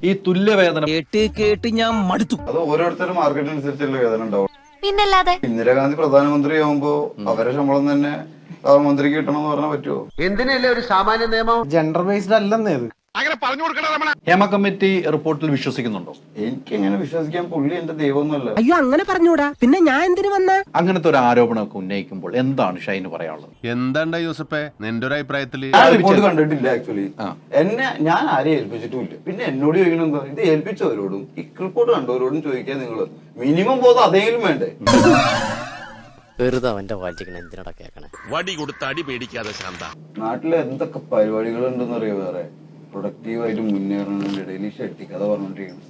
ഈ തുല്യവേതനം കേട്ട് ഞാൻ മടുത്തു. അത് ഓരോരുത്തരും മാർക്കറ്റിനനുസരിച്ചുള്ള വേതനം ഉണ്ടാവും. പിന്നല്ലാതെ ഇന്ദിരാഗാന്ധി പ്രധാനമന്ത്രി ആവുമ്പോ അവരെ ശമ്പളം തന്നെ പ്രധാനമന്ത്രിക്ക് കിട്ടണം എന്ന് പറഞ്ഞാൽ പറ്റുമോ? എന്തിനല്ലേ ഒരു സാമാന്യ നിയമം? ജെൻഡർ ബേസ്ഡ് അല്ലെന്നേ ഇത്. ഹേമ കമ്മിറ്റി റിപ്പോർട്ടിൽ വിശ്വസിക്കുന്നുണ്ടോ? എനിക്ക് എങ്ങനെ വിശ്വസിക്കാൻ? പുള്ളി എന്റെ ദൈവമൊന്നുമല്ല. അയ്യോ അങ്ങനെ പറഞ്ഞൂടാ, പിന്നെ ഞാൻ എന്തിനു വന്ന? അങ്ങനത്തെ ഒരു ആരോപണമൊക്കെ ഉന്നയിക്കുമ്പോൾ എന്താണ് ഷൈന് പറയാനുള്ളത്? എന്താണ്ടാ യൂസഫേ നിന്റെ ഒരു അഭിപ്രായത്തില്? ഞാൻ റിപ്പോർട്ട് കണ്ടിട്ടില്ല ആക്ച്വലി. ഞാൻ ആരെയും ഏൽപ്പിച്ചിട്ടുമില്ല. പിന്നെ എന്നോട് ചോദിക്കണം എന്താ, ഇത് ഏൽപ്പിച്ചവരോടും ഈ റിപ്പോർട്ട് കണ്ടവരോടും ചോദിക്കാൻ നിങ്ങൾ മിനിമം ബോധം അതെങ്കിലും വേണ്ടേ? വെറുതെ അവന്റെ വായിച്ചിരിക്കണ എന്തിനാ കേക്കണേ? വടി കൊടുത്ത് അടി പേടിക്കാതെ ശാന്ത. നാട്ടിലെ എന്തൊക്കെ പരിപാടികൾ ഉണ്ടെന്ന് അറിയോ? വേറെ പ്രൊഡക്റ്റീവായിട്ട് മുന്നേറുന്നതിന്റെ ഇടയിൽ ഷെഡ്ഡി കഥ പറഞ്ഞോണ്ടിരിക്കണം.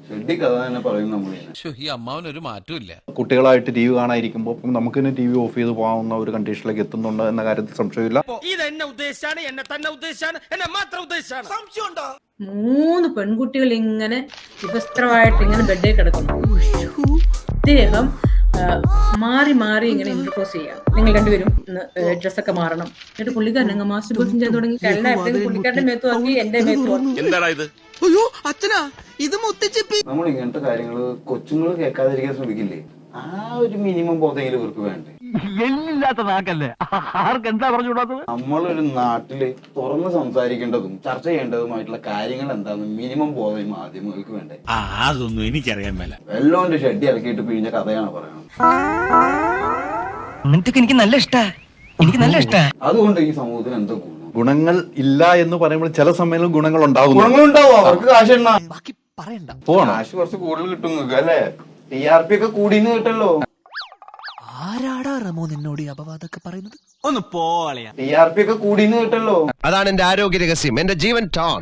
ഷെഡ്ഡി കഥ തന്നെ പറയും നമ്മളിങ്ങനെ. ഈ അമ്മാവനൊരു മാറ്റമില്ല. കുട്ടികളായിട്ട് ടി വി കാണാതിരിക്കുമ്പോൾ നമുക്ക് തന്നെ ടി വി ഓഫ് ചെയ്ത് പോകാവുന്ന ഒരു കണ്ടീഷനിലേക്ക് എത്തുന്നുണ്ട് എന്ന കാര്യത്തിൽ സംശയമില്ല. ഇത് എന്നെ ഉദ്ദേശിച്ചാണ്, എന്നെ തന്നെ ഉദ്ദേശിച്ചാണ്, എന്നെ മാത്രം ഉദ്ദേശിച്ചാണ്. സംശയമുണ്ടോ? 3 പെൺകുട്ടികൾ ഇങ്ങനെ വിവസ്ത്രമായിട്ട് ഇങ്ങനെ ബെഡേ കിടക്കുന്നു. ഇദ്ദേഹം മാറി മാറി ഇങ്ങനെ ഇന്റർപോസ് ചെയ്യാം. നിങ്ങൾ രണ്ടുപേരും ഡ്രസ്സൊക്കെ മാറണം. എന്നിട്ട് പുള്ളിക്കാരൻ അങ്ങ് മാസ്റ്റർബേഷൻ ചെയ്ത് തുടങ്ങി. കള്ളായപ്പോഴത്തേക്കും പുള്ളിക്കാരന്റെ മേത്തു ആക്കി, എന്റെ മേത്തു ആക്കി. എന്താടാ ഇത്? അയ്യോ അച്ഛനാ, ഇത് മുത്തച്ചിപ്പി. നമ്മൾ ഇങ്ങനത്തെ കാര്യങ്ങള് കൊച്ചുങ്ങൾ കേൾക്കാതിരിക്കാൻ ശ്രമിക്കില്ലേ? ആ ഒരു മിനിമം ബോധമെങ്കിലും ഇവർക്ക് വേണ്ടേ? എല്ലില്ലാത്ത നാക്കല്ലേ, ആർക്ക് എന്താ പറഞ്ഞുകൂടാത്തത്? നമ്മളൊരു നാട്ടില് തുറന്ന് സംസാരിക്കേണ്ടതും ചർച്ച ചെയ്യേണ്ടതുമായിട്ടുള്ള കാര്യങ്ങൾ എന്താണെന്ന് മിനിമം ബോധം മാധ്യമങ്ങൾക്ക് വേണ്ടേ? അതൊന്നും എനിക്കറിയാൻ മേല. വെല്ലോന്റെ ഷെഡ്ഡി ഇറക്കിയിട്ട് പിഴിഞ്ഞ കഥയാണ് പറയണത്. അങ്ങനത്തെ എനിക്ക് നല്ല ഇഷ്ടാ, എനിക്ക് നല്ല ഇഷ്ടാ. അതുകൊണ്ട് ഈ സമൂഹത്തിന് എന്താ ഗുണം? ഗുണങ്ങൾ ഇല്ല എന്ന് പറയുമ്പോൾ ചില സമയങ്ങളിൽ ഗുണങ്ങൾ ഉണ്ടാകുന്നു. ഗുണങ്ങളുണ്ടാവും. അവർക്ക് കാശ് എണ്ണ ബാക്കി പറയണ്ട. കാശ് കുറച്ച് കൂടുതൽ കിട്ടും നിങ്ങൾക്ക് അല്ലേ? TRP ഒക്കെ കൂടിന്ന് കിട്ടല്ലോ. ആരാടാ റമോ നിന്നോട് അപവാദമൊക്കെ പറയുന്നത്? ഒന്ന് പോളയാ. TRP ഒക്കെ കൂടിന്ന് കിട്ടല്ലോ. അതാണ് എന്റെ ആരോഗ്യ രഹസ്യം, എന്റെ ജീവൻ ടോൺ.